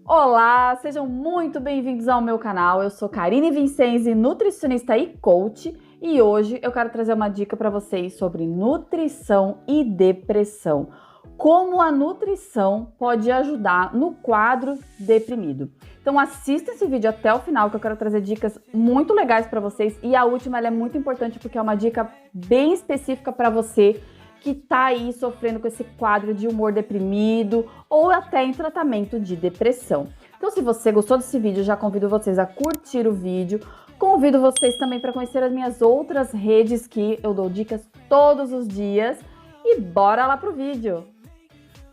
Olá, sejam muito bem-vindos ao meu canal. Eu sou Karine Vincenzi, nutricionista e coach, e hoje eu quero trazer uma dica para vocês sobre nutrição e depressão. Como a nutrição pode ajudar no quadro deprimido. Então assista esse vídeo até o final que eu quero trazer dicas muito legais para vocês, e a última ela é muito importante porque é uma dica bem específica para você que tá aí sofrendo com esse quadro de humor deprimido ou até em tratamento de depressão. Então, se você gostou desse vídeo, já convido vocês a curtir o vídeo. Convido vocês também para conhecer as minhas outras redes que eu dou dicas todos os dias. E bora lá pro vídeo!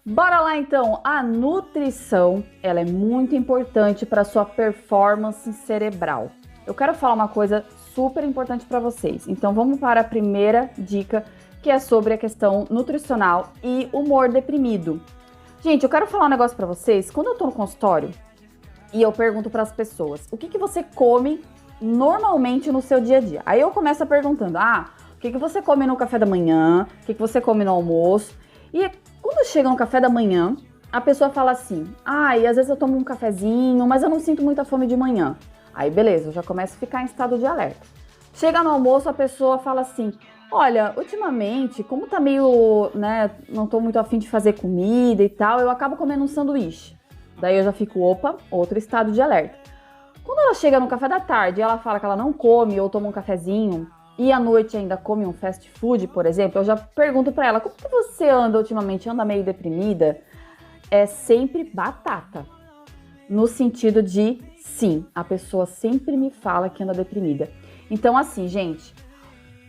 Bora lá então! A nutrição, ela é muito importante para a sua performance cerebral. Eu quero falar uma coisa super importante para vocês. Então, vamos para a primeira dica, que é sobre a questão nutricional e humor deprimido. Gente, eu quero falar um negócio pra vocês. Quando eu tô no consultório e eu pergunto pras pessoas, o que você come normalmente no seu dia a dia? Aí eu começo perguntando, o que você come no café da manhã? O que você come no almoço? E quando chega no café da manhã, a pessoa fala assim, e às vezes eu tomo um cafezinho, mas eu não sinto muita fome de manhã. Aí beleza, eu já começo a ficar em estado de alerta. Chega no almoço, a pessoa fala assim, olha, ultimamente, como tá meio, não tô muito afim de fazer comida e tal, eu acabo comendo um sanduíche. Daí eu já fico, outro estado de alerta. Quando ela chega no café da tarde e ela fala que ela não come ou toma um cafezinho e à noite ainda come um fast food, por exemplo, eu já pergunto pra ela, como que você anda ultimamente? Anda meio deprimida? É sempre batata. No sentido de, sim, a pessoa sempre me fala que anda deprimida. Então assim, gente,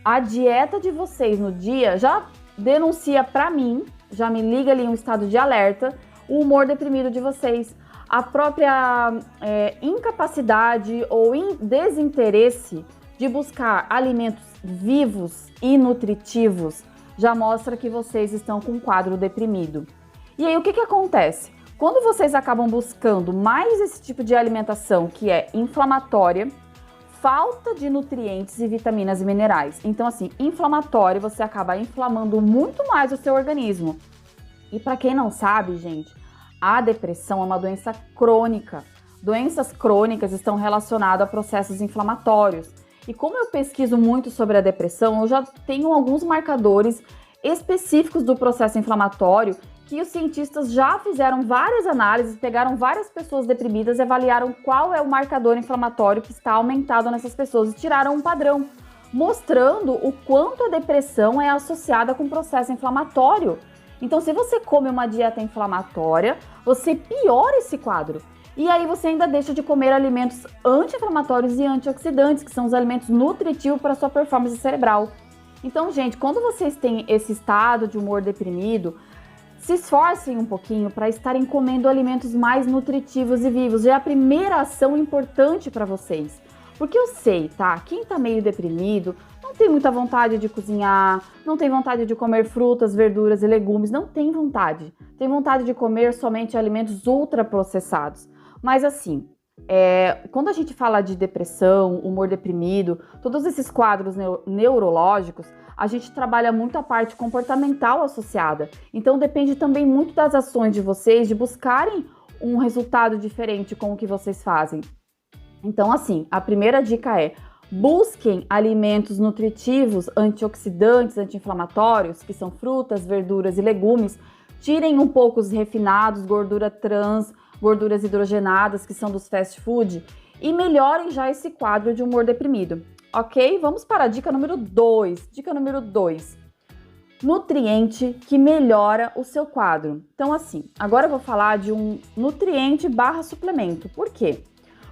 a dieta de vocês no dia já denuncia pra mim, já me liga ali um estado de alerta, o humor deprimido de vocês. A própria incapacidade ou desinteresse de buscar alimentos vivos e nutritivos já mostra que vocês estão com um quadro deprimido. E aí o que acontece? Quando vocês acabam buscando mais esse tipo de alimentação que é inflamatória, falta de nutrientes e vitaminas e minerais. Então, assim, inflamatório, você acaba inflamando muito mais o seu organismo. E para quem não sabe, gente, a depressão é uma doença crônica. Doenças crônicas estão relacionadas a processos inflamatórios. E como eu pesquiso muito sobre a depressão, eu já tenho alguns marcadores específicos do processo inflamatório que os cientistas já fizeram várias análises, pegaram várias pessoas deprimidas e avaliaram qual é o marcador inflamatório que está aumentado nessas pessoas e tiraram um padrão, mostrando o quanto a depressão é associada com o processo inflamatório. Então, se você come uma dieta inflamatória, você piora esse quadro. E aí você ainda deixa de comer alimentos anti-inflamatórios e antioxidantes, que são os alimentos nutritivos para a sua performance cerebral. Então, gente, quando vocês têm esse estado de humor deprimido, se esforcem um pouquinho para estarem comendo alimentos mais nutritivos e vivos. Já é a primeira ação importante para vocês. Porque eu sei, tá? Quem tá meio deprimido não tem muita vontade de cozinhar, não tem vontade de comer frutas, verduras e legumes, não tem vontade. Tem vontade de comer somente alimentos ultraprocessados. Mas assim, quando a gente fala de depressão, humor deprimido, todos esses quadros neurológicos, a gente trabalha muito a parte comportamental associada. Então depende também muito das ações de vocês, de buscarem um resultado diferente com o que vocês fazem. Então assim, a primeira dica é: busquem alimentos nutritivos, antioxidantes, anti-inflamatórios, que são frutas, verduras e legumes. Tirem um pouco os refinados, gordura trans, gorduras hidrogenadas, que são dos fast food, e melhorem já esse quadro de humor deprimido. Ok? Vamos para a dica número 2. Dica número 2. Nutriente que melhora o seu quadro. Então assim, agora eu vou falar de um nutriente / suplemento. Por quê?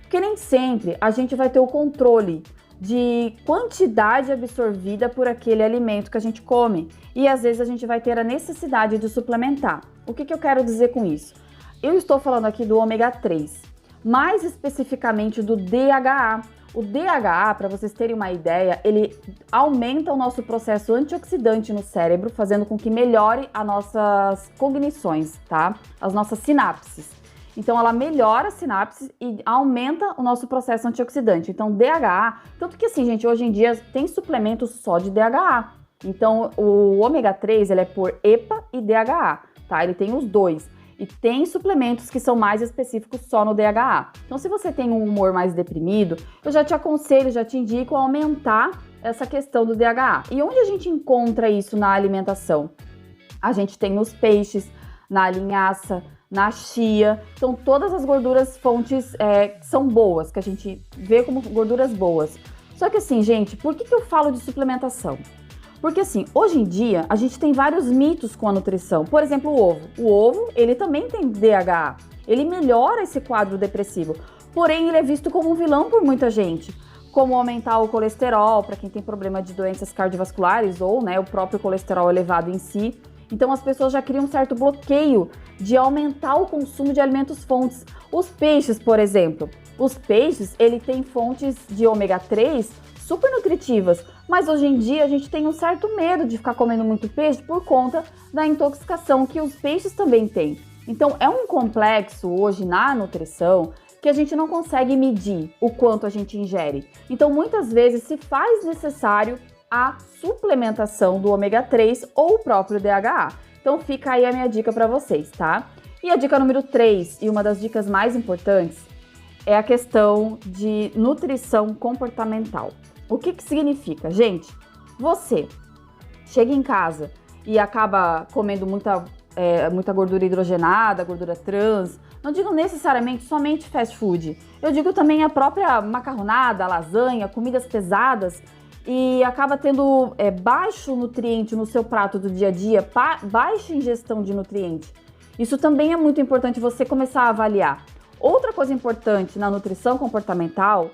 Porque nem sempre a gente vai ter o controle de quantidade absorvida por aquele alimento que a gente come. E às vezes a gente vai ter a necessidade de suplementar. O que eu quero dizer com isso? Eu estou falando aqui do ômega 3, mais especificamente do DHA. O DHA, para vocês terem uma ideia, ele aumenta o nosso processo antioxidante no cérebro, fazendo com que melhore as nossas cognições, tá? As nossas sinapses. Então, ela melhora as sinapses e aumenta o nosso processo antioxidante. Então, DHA, tanto que assim, gente, hoje em dia tem suplementos só de DHA. Então, o ômega 3, ele é por EPA e DHA, tá? Ele tem os dois. E tem suplementos que são mais específicos só no DHA. Então, se você tem um humor mais deprimido, eu já te aconselho, já te indico a aumentar essa questão do DHA. E onde a gente encontra isso na alimentação? A gente tem nos peixes, na linhaça, na chia. Então, todas as gorduras fontes são boas, que a gente vê como gorduras boas. Só que assim, gente, por que eu falo de suplementação? Porque assim, hoje em dia, a gente tem vários mitos com a nutrição. Por exemplo, o ovo. O ovo, ele também tem DHA. Ele melhora esse quadro depressivo. Porém, ele é visto como um vilão por muita gente. Como aumentar o colesterol, para quem tem problema de doenças cardiovasculares ou o próprio colesterol elevado em si. Então, as pessoas já criam um certo bloqueio de aumentar o consumo de alimentos fontes. Os peixes, por exemplo. Os peixes, ele tem fontes de ômega 3 super nutritivas, mas hoje em dia a gente tem um certo medo de ficar comendo muito peixe por conta da intoxicação que os peixes também têm. Então é um complexo hoje na nutrição que a gente não consegue medir o quanto a gente ingere. Então muitas vezes se faz necessário a suplementação do ômega 3 ou o próprio DHA. Então fica aí a minha dica para vocês, tá? E a dica número 3, e uma das dicas mais importantes, é a questão de nutrição comportamental. O que significa? Gente, você chega em casa e acaba comendo muita gordura hidrogenada, gordura trans, não digo necessariamente somente fast food, eu digo também a própria macarronada, lasanha, comidas pesadas, e acaba tendo baixo nutriente no seu prato do dia a dia, baixa ingestão de nutriente. Isso também é muito importante você começar a avaliar. Outra coisa importante na nutrição comportamental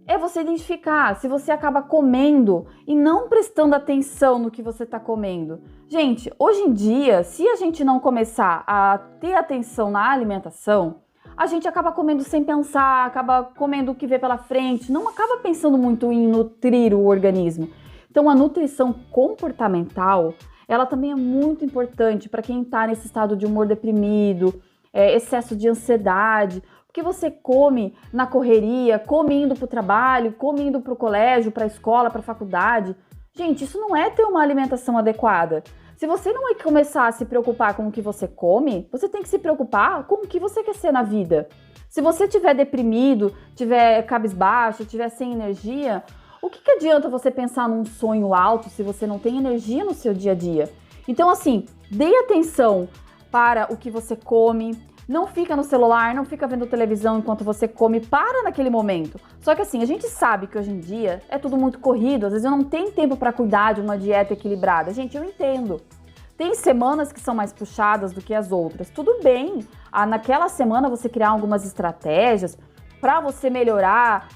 é você identificar se você acaba comendo e não prestando atenção no que você está comendo. Gente, hoje em dia, se a gente não começar a ter atenção na alimentação, a gente acaba comendo sem pensar, acaba comendo o que vê pela frente, não acaba pensando muito em nutrir o organismo. Então, a nutrição comportamental, ela também é muito importante para quem está nesse estado de humor deprimido, excesso de ansiedade, porque você come na correria, come indo para o trabalho, come indo para o colégio, para a escola, para a faculdade. Gente, isso não é ter uma alimentação adequada. Se você não começar a se preocupar com o que você come, você tem que se preocupar com o que você quer ser na vida. Se você estiver deprimido, estiver cabisbaixo, estiver sem energia, o que adianta você pensar num sonho alto se você não tem energia no seu dia a dia? Então, assim, dê atenção para o que você come. Não fica no celular, não fica vendo televisão enquanto você come, para naquele momento. Só que assim, a gente sabe que hoje em dia é tudo muito corrido, às vezes eu não tenho tempo para cuidar de uma dieta equilibrada. Gente, eu entendo. Tem semanas que são mais puxadas do que as outras. Tudo bem, naquela semana você criar algumas estratégias para você melhorar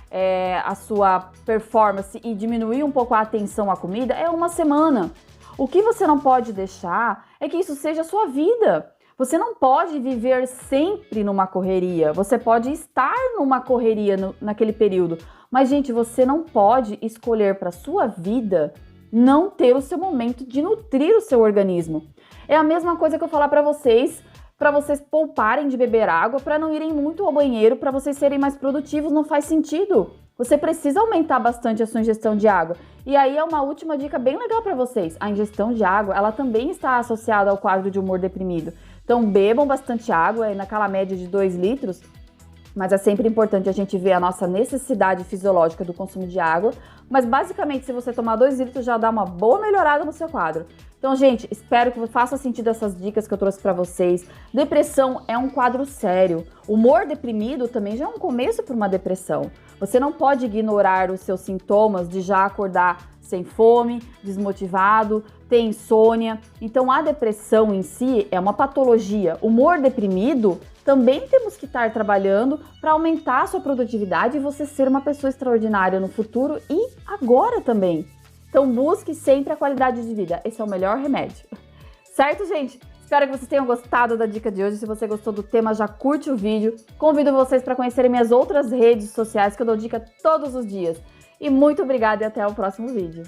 a sua performance e diminuir um pouco a atenção à comida, é uma semana. O que você não pode deixar é que isso seja a sua vida. Você não pode viver sempre numa correria, você pode estar numa correria naquele período, mas, gente, você não pode escolher para sua vida não ter o seu momento de nutrir o seu organismo. É a mesma coisa que eu falar para vocês pouparem de beber água, para não irem muito ao banheiro, para vocês serem mais produtivos, não faz sentido. Você precisa aumentar bastante a sua ingestão de água. E aí é uma última dica bem legal para vocês. A ingestão de água, ela também está associada ao quadro de humor deprimido. Então bebam bastante água, naquela média de 2 litros, mas é sempre importante a gente ver a nossa necessidade fisiológica do consumo de água. Mas basicamente, se você tomar 2 litros, já dá uma boa melhorada no seu quadro. Então, gente, espero que faça sentido essas dicas que eu trouxe para vocês. Depressão é um quadro sério. Humor deprimido também já é um começo para uma depressão. Você não pode ignorar os seus sintomas de já acordar sem fome, desmotivado, ter insônia. Então, a depressão em si é uma patologia. Humor deprimido, também temos que estar trabalhando para aumentar a sua produtividade e você ser uma pessoa extraordinária no futuro e agora também. Então, busque sempre a qualidade de vida. Esse é o melhor remédio. Certo, gente? Espero que vocês tenham gostado da dica de hoje. Se você gostou do tema, já curte o vídeo. Convido vocês para conhecerem minhas outras redes sociais, que eu dou dica todos os dias. E muito obrigada e até o próximo vídeo.